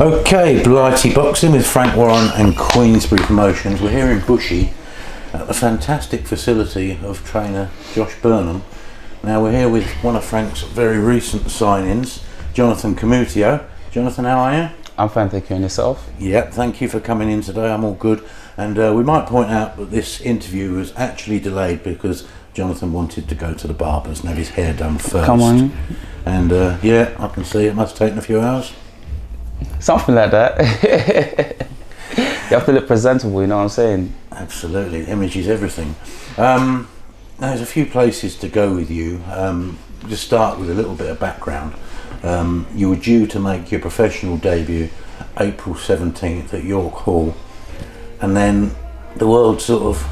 Okay, Blighty Boxing with Frank Warren and Queensbury Promotions. We're here in Bushy at the fantastic facility of trainer Josh Burnham. Now we're here with one of Frank's very recent signings, Jonathan Kumuteo. Jonathan, how are you? I'm fine, thank you. And yourself? Yeah, thank you for coming in today. I'm all good. And we might point out that this interview was actually delayed because Jonathan wanted to go to the barber's and have his hair done first. Come on. And yeah, I can see it must have taken a few hours. Something like that. You have to look presentable, you know what I'm saying? Absolutely, image is everything. Now, there's a few places to go with you. Just start with a little bit of background. You were due to make your professional debut April 17th at York Hall, and then the world sort of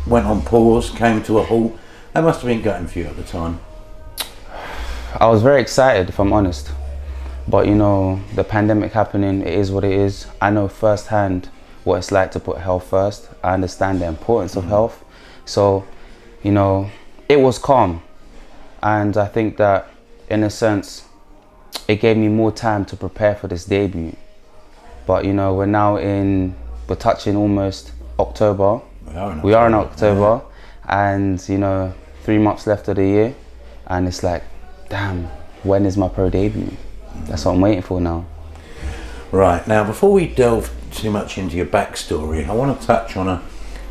went on pause, came to a halt. That must have been gutting for you at the time. I was very excited, if I'm honest. But you know, the pandemic happening, it is what it is. I know firsthand what it's like to put health first. I understand the importance of health. So, you know, it was calm. And I think that, in a sense, it gave me more time to prepare for this debut. But you know, we're touching almost October. We are in October. Yeah. And you know, 3 months left of the year. And it's like, damn, when is my pro debut? That's what I'm waiting for now. Right, now before we delve too much into your backstory, I want to touch on a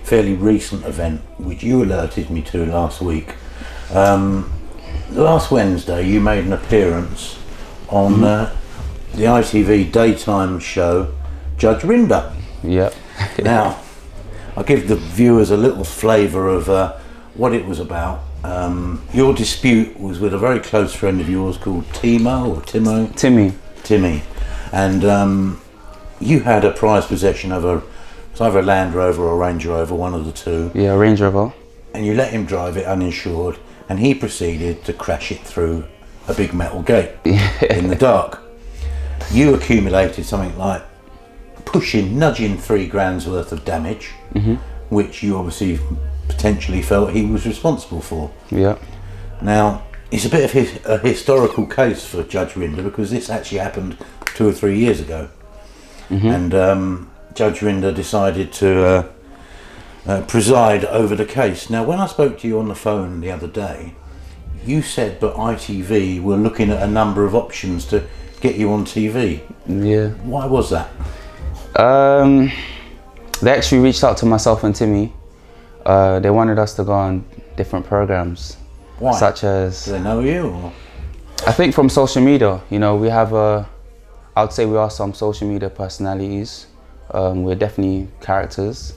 fairly recent event which you alerted me to last week. Last Wednesday you made an appearance on the ITV daytime show Judge Rinder. Yep. Now, I'll give the viewers a little flavour of what it was about. Your dispute was with a very close friend of yours called Timmy. And you had a prized possession of it's either a Land Rover or a Range Rover, one of the two. Yeah, Range Rover. And you let him drive it uninsured, and he proceeded to crash it through a big metal gate in the dark. You accumulated something like nudging $3,000 worth of damage, which you obviously potentially felt he was responsible for. Yeah. Now, it's a bit of a historical case for Judge Rinder because this actually happened 2 or 3 years ago. And Judge Rinder decided to preside over the case. Now, when I spoke to you on the phone the other day, you said that ITV were looking at a number of options to get you on TV. Yeah. Why was that? They actually reached out to myself and Timmy. They wanted us to go on different programs. Why? Such as... Do they know you? Or? I think from social media, you know, we have I would say we are some social media personalities. We're definitely characters.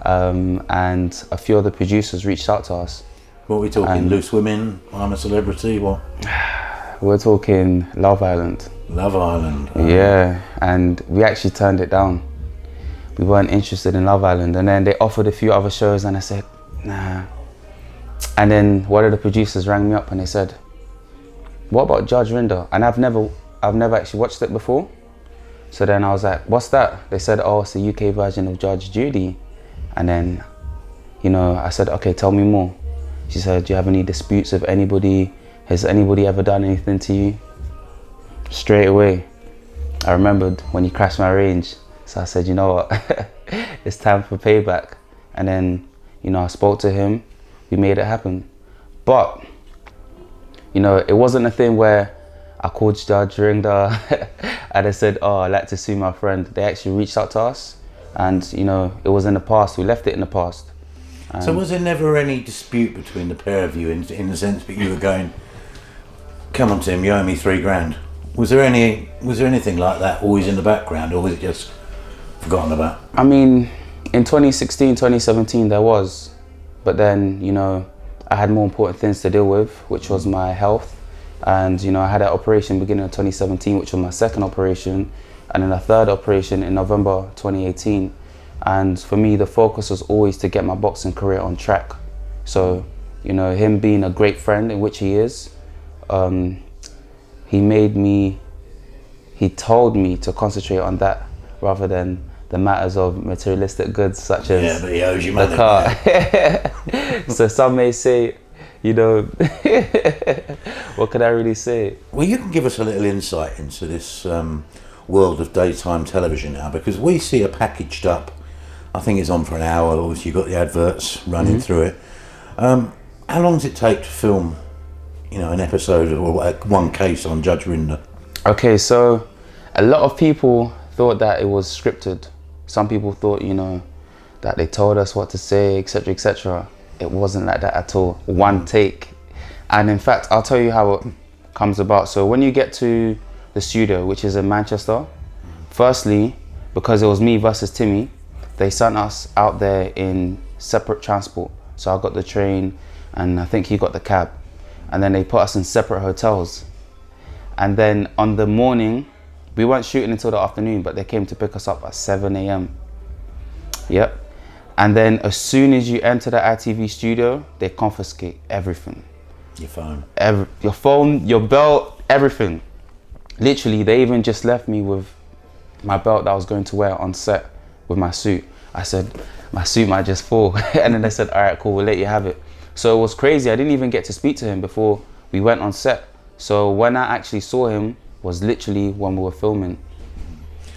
And a few other producers reached out to us. What are we talking? Loose Women? I'm a Celebrity? What? We're talking Love Island. Love Island. Yeah, and we actually turned it down. We weren't interested in Love Island, and then they offered a few other shows and I said, nah. And then one of the producers rang me up and they said, what about Judge Rinder? And I've never actually watched it before. So then I was like, what's that? They said, oh, it's the UK version of Judge Judy. And then, you know, I said, okay, tell me more. She said, do you have any disputes with anybody? Has anybody ever done anything to you? Straight away, I remembered when you crashed my Range. So I said, you know what, it's time for payback. And then, you know, I spoke to him, we made it happen. But, you know, it wasn't a thing where I called Judge Rinder and I said, oh, I'd like to sue my friend. They actually reached out to us and, you know, it was in the past, we left it in the past. So was there never any dispute between the pair of you in the sense that you were going, come on Tim, you owe me $3,000? Was there anything like that always in the background, or was it just forgotten about? I mean, in 2016, 2017 there was, but then, you know, I had more important things to deal with, which was my health. And, you know, I had an operation beginning of 2017, which was my second operation, and then a third operation in November 2018. And for me, the focus was always to get my boxing career on track. So, you know, him being a great friend, in which he is, he told me to concentrate on that rather than the matters of materialistic goods such as but he owes you money, the car. So some may say, you know, what could I really say? Well, you can give us a little insight into this world of daytime television now, because we see a packaged up, I think it's on for an hour, obviously you've got the adverts running through it. How long does it take to film, you know, an episode or one case on Judge Rinder? Okay, so a lot of people thought that it was scripted. Some people thought, you know, that they told us what to say, etc., etc. It wasn't like that at all. One take. And in fact, I'll tell you how it comes about. So when you get to the studio, which is in Manchester, firstly, because it was me versus Timmy, they sent us out there in separate transport. So I got the train and I think he got the cab. And then they put us in separate hotels. And then on the morning, we weren't shooting until the afternoon, but they came to pick us up at 7 a.m. Yep. And then as soon as you enter the ITV studio, they confiscate everything. Your phone. Your phone, your belt, everything. Literally, they even just left me with my belt that I was going to wear on set with my suit. I said, my suit might just fall. And then they said, all right, cool, we'll let you have it. So it was crazy. I didn't even get to speak to him before we went on set. So when I actually saw him was literally when we were filming.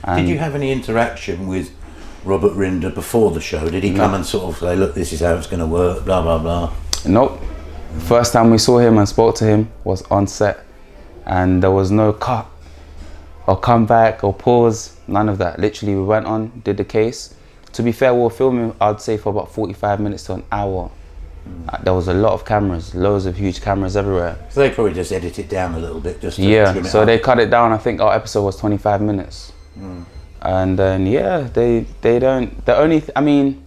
And did you have any interaction with Robert Rinder before the show? Did he come and sort of say, look, this is how it's going to work, blah, blah, blah? Nope. First time we saw him and spoke to him was on set. And there was no cut or come back or pause, none of that. Literally, we went on, did the case. To be fair, we were filming, I'd say, for about 45 minutes to an hour. There was a lot of cameras, loads of huge cameras everywhere. So they probably just edit it down a little bit just to trim it so up. they cut it down. I think our episode was 25 minutes. And then, yeah, they don't, the only, I mean,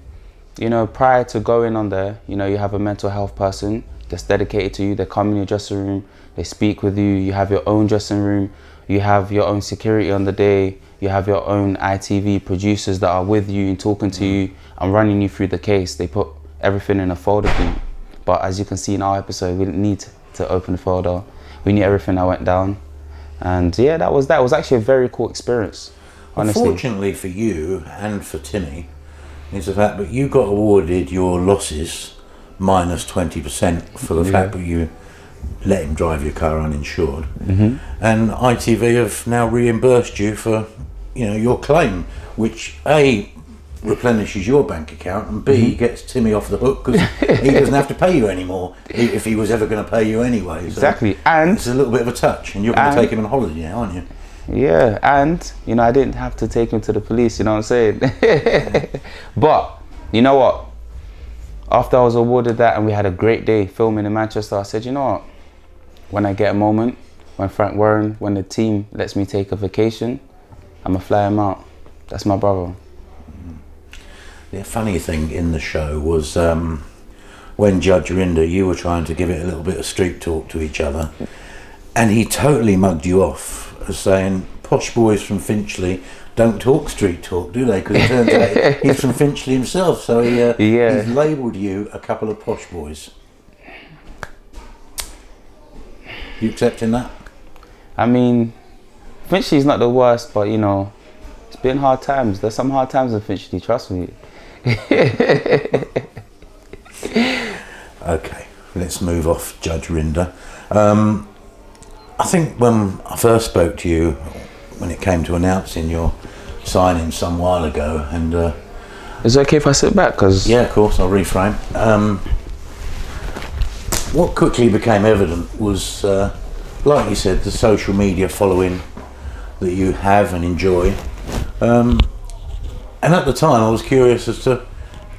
you know, prior to going on there, you know, you have a mental health person that's dedicated to you. They come in your dressing room, they speak with you, you have your own dressing room, you have your own security on the day, you have your own ITV producers that are with you and talking to you and running you through the case. They put everything in a folder for you. But as you can see in our episode, we didn't need to open the folder. We knew everything that went down. And yeah, that was actually a very cool experience, honestly. Unfortunately for you and for Timmy is the fact that you got awarded your losses minus 20% for the fact that you let him drive your car uninsured. And ITV have now reimbursed you for, you know, your claim, which A, replenishes your bank account, and B, gets Timmy off the hook because he doesn't have to pay you anymore if he was ever going to pay you anyway. So exactly. And it's a little bit of a touch, and you're going to take him on holiday now, aren't you? Yeah, and you know, I didn't have to take him to the police, you know what I'm saying? But you know what, after I was awarded that and we had a great day filming in Manchester, I said, you know what, when I get a moment, when Frank Warren, when the team lets me take a vacation, I'm gonna fly him out. That's my brother. The funny thing in the show was when Judge Rinder, you were trying to give it a little bit of street talk to each other, and he totally mugged you off as saying, posh boys from Finchley don't talk street talk, do they? Because it turns out he's from Finchley himself, so he's labelled you a couple of posh boys. You accepting that? I mean, Finchley's not the worst, but you know, it's been hard times. There's some hard times in Finchley, trust me. Okay, let's move off Judge Rinder. I think when I first spoke to you, when it came to announcing your signing some while ago, and is it okay if I sit back? Cause yeah, of course, I'll reframe. What quickly became evident was, like you said, the social media following that you have and enjoy. And at the time I was curious as to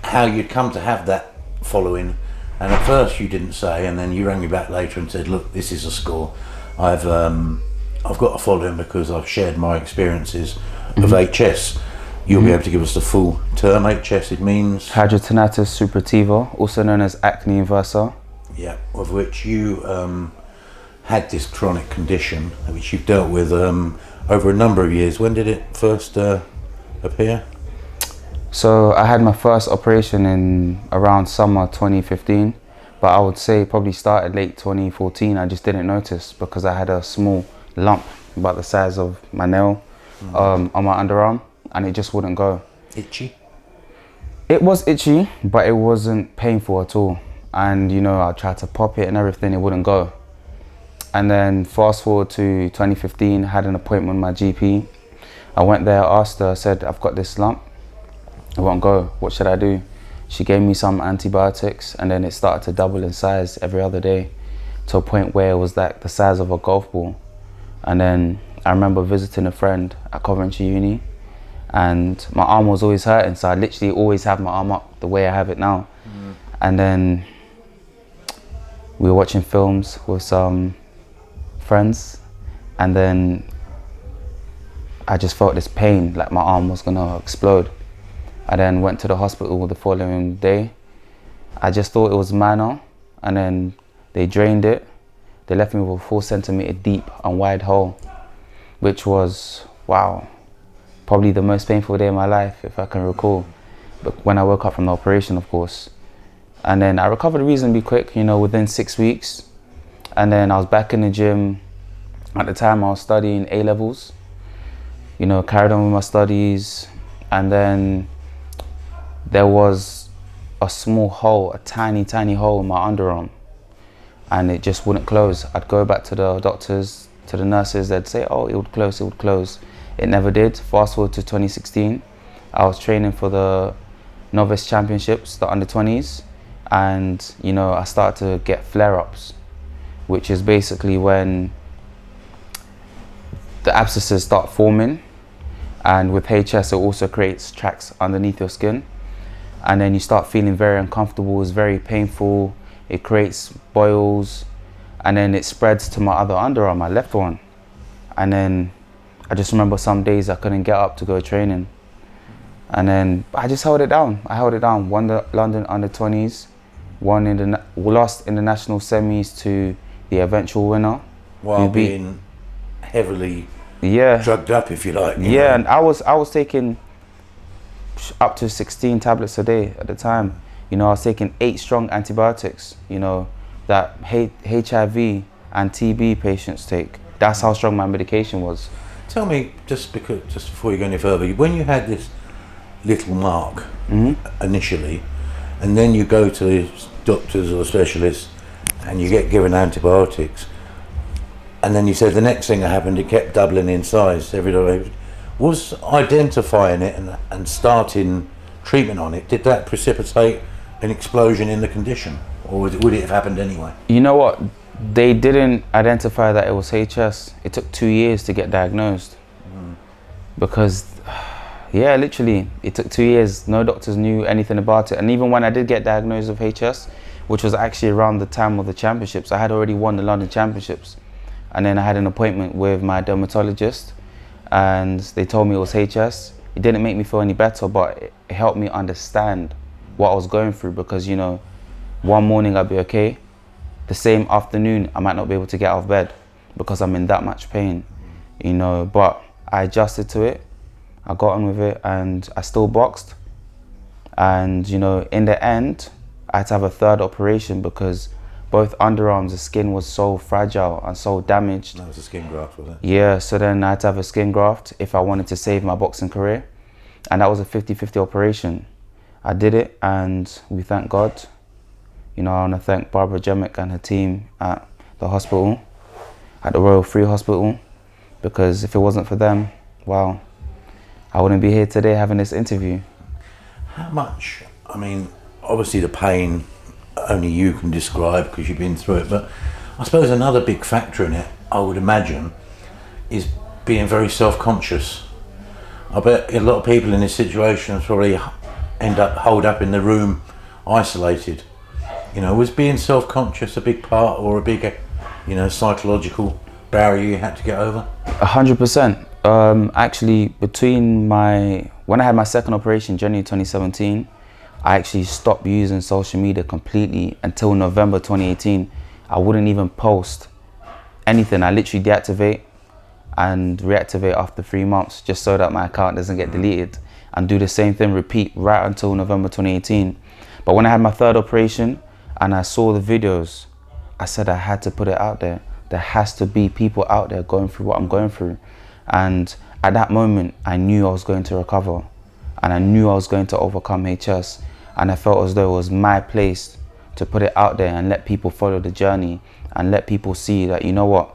how you'd come to have that following, and at first you didn't say, and then you rang me back later and said, look, this is a score. I've got a following because I've shared my experiences of HS. You'll be able to give us the full term. HS, it means hidradenitis suppurativa, also known as acne inversa. Yeah, of which you had this chronic condition which you've dealt with over a number of years. When did it first appear? So I had my first operation in around summer 2015, but I would say probably started late 2014. I just didn't notice because I had a small lump about the size of my nail on my underarm, and it just wouldn't go. Itchy? It was itchy, but it wasn't painful at all. And you know, I tried to pop it and everything, it wouldn't go. And then fast forward to 2015, I had an appointment with my GP, I went there, asked her, I said, I've got this lump, it won't go, what should I do? She gave me some antibiotics, and then it started to double in size every other day, to a point where it was like the size of a golf ball. And then I remember visiting a friend at Coventry Uni, and my arm was always hurting, so I literally always have my arm up the way I have it now. And then we were watching films with some friends, and then I just felt this pain, like my arm was gonna explode. I then went to the hospital the following day. I just thought it was minor, and then they drained it. They left me with a 4 centimeter deep and wide hole, which was, wow, probably the most painful day of my life, if I can recall. But when I woke up from the operation, of course. And then I recovered reasonably quick, you know, within 6 weeks. And then I was back in the gym. At the time I was studying A-levels, you know, carried on with my studies. And then there was a small hole, a tiny, tiny hole in my underarm, and it just wouldn't close. I'd go back to the doctors, to the nurses, they'd say, oh, it would close, it would close. It never did. Fast forward to 2016, I was training for the novice championships, the under 20s, and you know, I started to get flare-ups, which is basically when the abscesses start forming, and with HS it also creates tracks underneath your skin, and then you start feeling very uncomfortable. It's very painful, it creates boils, and then it spreads to my other underarm, my left one. And then I just remember some days I couldn't get up to go training, and then I just held it down. I held it down. Won the London under 20s, lost in the national semis to the eventual winner, while being heavily drugged up, if you like. You know? And I was taking up to 16 tablets a day at the time. You know, I was taking 8 strong antibiotics, you know, that HIV and TB patients take. That's how strong my medication was. Tell me, just before you go any further, when you had this little mark initially, and then you go to the doctors or specialists and you get given antibiotics, and then you said the next thing that happened, it kept doubling in size every day. Was identifying it and starting treatment on it, did that precipitate an explosion in the condition, or would it have happened anyway? You know what? They didn't identify that it was HS. It took 2 years to get diagnosed. Because, yeah, literally, it took 2 years. No doctors knew anything about it. And even when I did get diagnosed with HS, which was actually around the time of the championships, I had already won the London Championships. And then I had an appointment with my dermatologist, and they told me it was HS. It didn't make me feel any better, but it helped me understand what I was going through, because, you know, one morning I'd be okay, the same afternoon I might not be able to get out of bed because I'm in that much pain, you know. But I adjusted to it, I got on with it, and I still boxed. And, you know, in the end, I had to have a third operation because both underarms, the skin was so fragile and so damaged. That was a skin graft, was it? Yeah, so then I had to have a skin graft if I wanted to save my boxing career. And that was a 50-50 operation. I did it, and we thank God. You know, I want to thank Barbara Jemick and her team at the hospital, at the Royal Free Hospital, because if it wasn't for them, wow, I wouldn't be here today having this interview. How much, I mean, obviously the pain only you can describe because you've been through it, but I suppose another big factor in it, I would imagine, is being very self-conscious. I bet a lot of people in this situation probably end up holed up in the room, isolated. You know, was being self-conscious a big part, or a big, you know, psychological barrier you had to get over? 100%. Actually, when I had my second operation, January 2017, I actually stopped using social media completely until November 2018. I wouldn't even post anything. I literally deactivate and reactivate after 3 months, just so that my account doesn't get deleted, and do the same thing, repeat right until November 2018. But when I had my third operation and I saw the videos, I said I had to put it out there. There has to be people out there going through what I'm going through. And at that moment, I knew I was going to recover, and I knew I was going to overcome HS. And I felt as though it was my place to put it out there and let people follow the journey, and let people see that, you know what,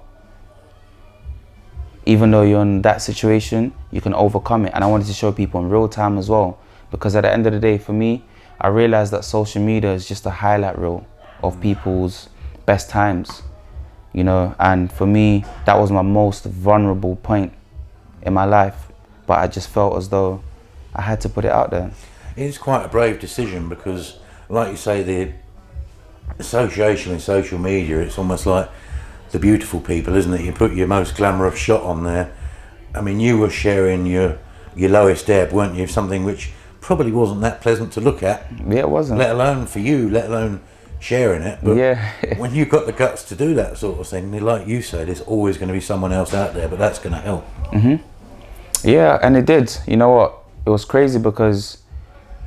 even though you're in that situation, you can overcome it. And I wanted to show people in real time as well, because at the end of the day, for me, I realized that social media is just a highlight reel of people's best times, you know. And for me, that was my most vulnerable point in my life, but I just felt as though I had to put it out there. It's quite a brave decision, because like you say, the association with social media, it's almost like the beautiful people, isn't it? You put your most glamorous shot on there. I mean, you were sharing your lowest ebb, weren't you? Something which probably wasn't that pleasant to look at. Yeah, it wasn't. Let alone for you, let alone sharing it. But yeah. when you've got the guts to do that sort of thing, like you said, there's always going to be someone else out there, but that's going to help. Yeah, and it did. You know what? It was crazy because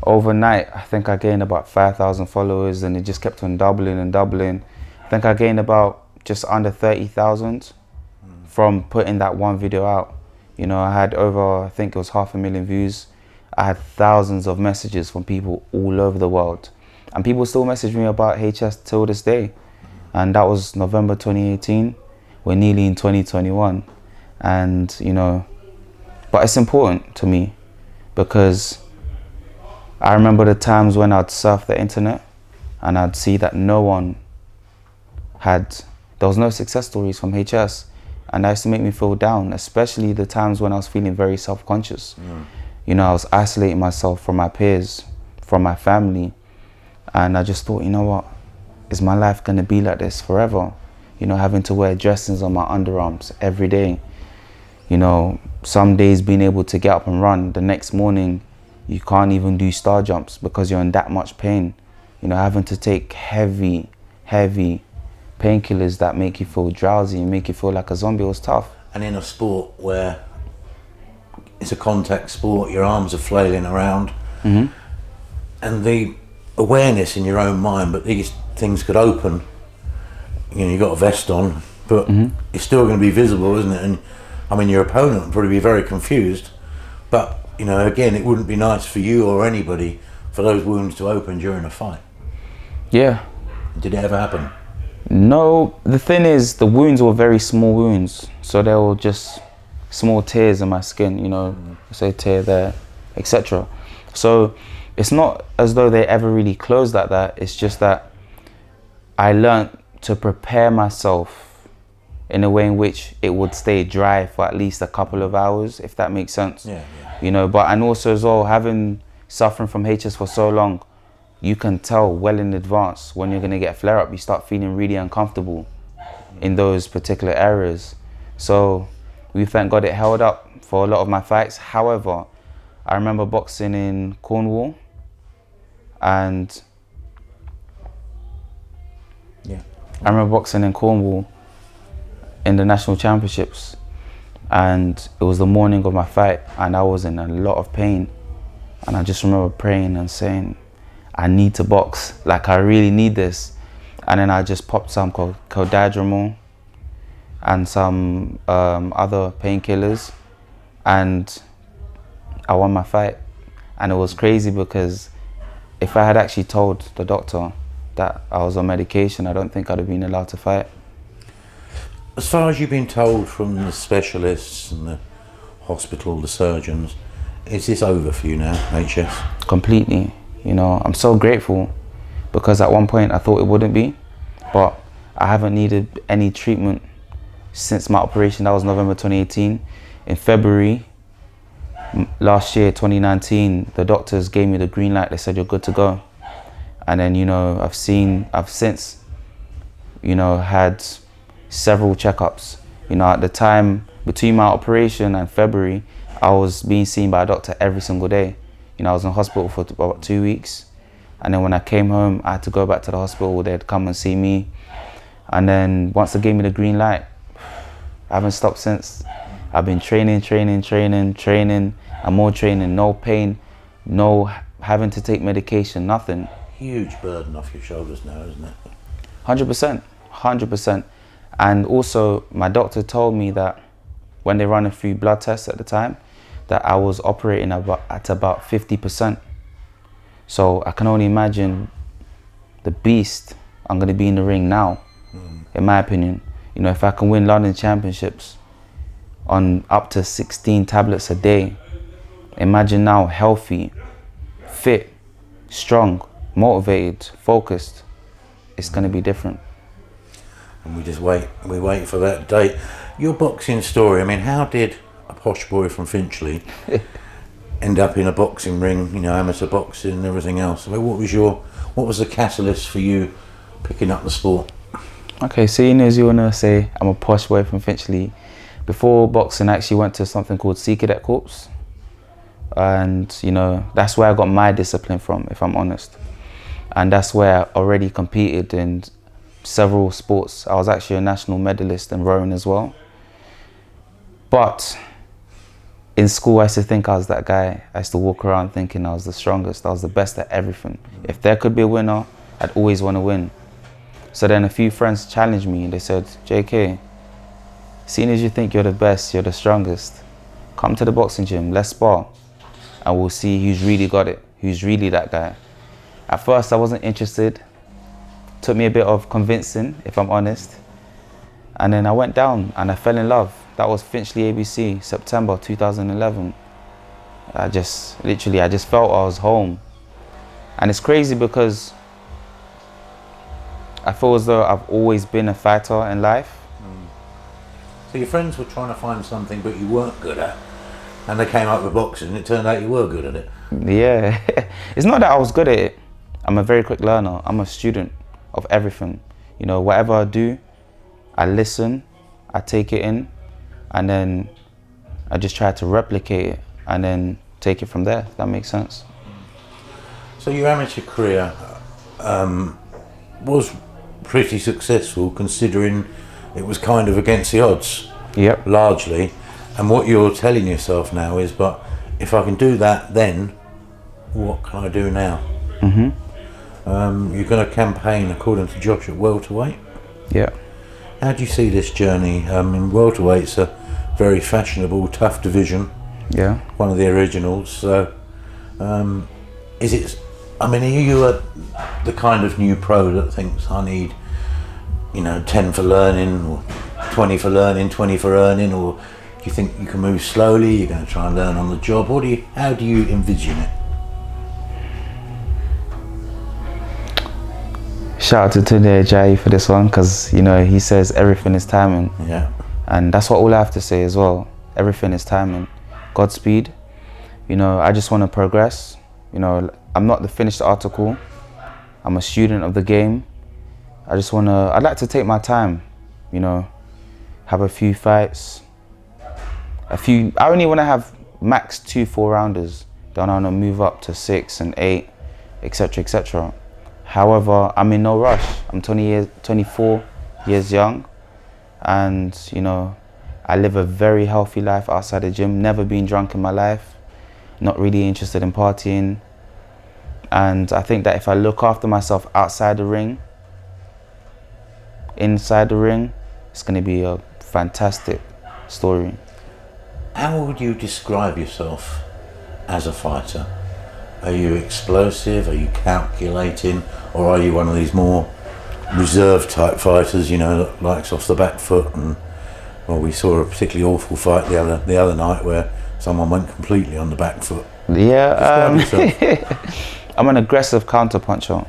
overnight, I think I gained about 5,000 followers, and it just kept on doubling and doubling. I think I gained about just under 30,000 from putting that one video out. You know, I had over, I think it was 500,000 views. I had thousands of messages from people all over the world. And people still message me about HS till this day. And that was November 2018. We're nearly in 2021. And, you know, but it's important to me, because I remember the times when I'd surf the internet and I'd see that there was no success stories from HS, and that used to make me feel down, especially the times when I was feeling very self-conscious. You know, I was isolating myself from my peers, from my family, and I just thought, you know what, is my life gonna be like this forever? You know, having to wear dressings on my underarms every day. You know, some days being able to get up and run, the next morning you can't even do star jumps because you're in that much pain. You know, having to take heavy painkillers that make you feel drowsy and make you feel like a zombie was tough. And in a sport where it's a contact sport, your arms are flailing around, and the awareness in your own mind, but these things could open. You know, you got a vest on, but it's still going to be visible, isn't it? And I mean, your opponent would probably be very confused, but you know, again, it wouldn't be nice for you or anybody for those wounds to open during a fight. Yeah. Did it ever happen? No, the thing is, the wounds were very small wounds, so they were just small tears in my skin, you know, say tear there, etc. So it's not as though they ever really closed like that. It's just that I learned to prepare myself in a way in which it would stay dry for at least a couple of hours, if that makes sense. Yeah. You know, but and also as well, suffering from HS for so long, you can tell well in advance when you're going to get a flare up. You start feeling really uncomfortable in those particular areas. So we thank God it held up for a lot of my fights. However, I remember boxing in Cornwall, and I remember boxing in Cornwall in the national championships, and it was the morning of my fight, and I was in a lot of pain. And I just remember praying and saying, I need to box, like I really need this. And then I just popped some codadramol and some other painkillers, and I won my fight. And it was crazy because if I had actually told the doctor that I was on medication, I don't think I'd have been allowed to fight. As far as you've been told from the specialists and the hospital, the surgeons, is this over for you now, HS? Completely. You know, I'm so grateful, because at one point I thought it wouldn't be, but I haven't needed any treatment since my operation. That was November 2018. In February last year, 2019, the doctors gave me the green light. They said, you're good to go. And then, you know, I've since, you know, had several checkups. You know, at the time between my operation and February, I was being seen by a doctor every single day. You know, I was in hospital for about 2 weeks. And then when I came home, I had to go back to the hospital. They'd come and see me. And then once they gave me the green light, I haven't stopped since. I've been training, and more training, no pain, no having to take medication, nothing. Huge burden off your shoulders now, isn't it? 100%. And also, my doctor told me that when they ran a few blood tests at the time, that I was operating at about 50%. So I can only imagine the beast I'm going to be in the ring now, in my opinion. You know, if I can win London Championships on up to 16 tablets a day. Imagine now healthy, fit, strong, motivated, focused. It's going to be different. And we wait for that date. Your boxing story, I mean, how did a posh boy from Finchley end up in a boxing ring, you know, amateur boxing and everything else? I mean, what was the catalyst for you picking up the sport? Okay, seeing as you want to say I'm a posh boy from Finchley, before boxing I actually went to something called Sea Cadet Corps. And, you know, that's where I got my discipline from, if I'm honest. And that's where I already competed in several sports. I was actually a national medalist in rowing as well. But in school, I used to think I was that guy. I used to walk around thinking I was the strongest. I was the best at everything. If there could be a winner, I'd always want to win. So then a few friends challenged me and they said, JK, seeing as you think you're the best, you're the strongest, come to the boxing gym, let's spar. And we'll see who's really got it, who's really that guy. At first, I wasn't interested. Took me a bit of convincing, if I'm honest. And then I went down and I fell in love. That was Finchley ABC, September 2011. I just felt I was home. And it's crazy because I feel as though I've always been a fighter in life. So your friends were trying to find something but you weren't good at, and they came up with boxing and it turned out you were good at it. Yeah, it's not that I was good at it. I'm a very quick learner. I'm a student of everything. You know, whatever I do, I listen, I take it in, and then I just try to replicate it and then take it from there, if that makes sense. So your amateur career was pretty successful considering it was kind of against the odds. Yep. Largely. And what you're telling yourself now is, but if I can do that then, what can I do now? Mm-hmm. You're going to campaign, according to Josh, at welterweight. Yeah. How do you see this journey? In welterweight's a very fashionable, tough division. Yeah. One of the originals. So, is it? I mean, are you the kind of new pro that thinks I need, 10 for learning, or 20 for learning, 20 for earning, or do you think you can move slowly? You're going to try and learn on the job. How do you envision it? Shout out to Tunde Ajayi for this one, because he says everything is timing. Yeah. And that's what all I have to say as well. Everything is timing. Godspeed. I just want to progress. I'm not the finished article. I'm a student of the game. I'd like to take my time, have a few fights. I only want to have max 2 4-rounders. Then I want to move up to 6 and 8, etc., etc. However, I'm in no rush. I'm 24 years young, and I live a very healthy life outside the gym. Never been drunk in my life. Not really interested in partying. And I think that if I look after myself outside the ring, inside the ring, it's going to be a fantastic story. How would you describe yourself as a fighter? Are you explosive? Are you calculating? Or are you one of these more reserved type fighters, that likes off the back foot? And we saw a particularly awful fight the other night where someone went completely on the back foot. Yeah, I'm an aggressive counter puncher.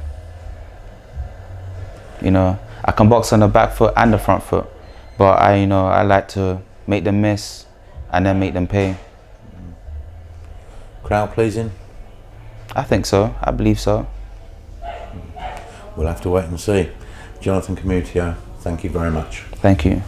I can box on the back foot and the front foot, but I like to make them miss and then make them pay. Crowd pleasing? I think so. I believe so. We'll have to wait and see. Jonathan Kumuteo, thank you very much. Thank you.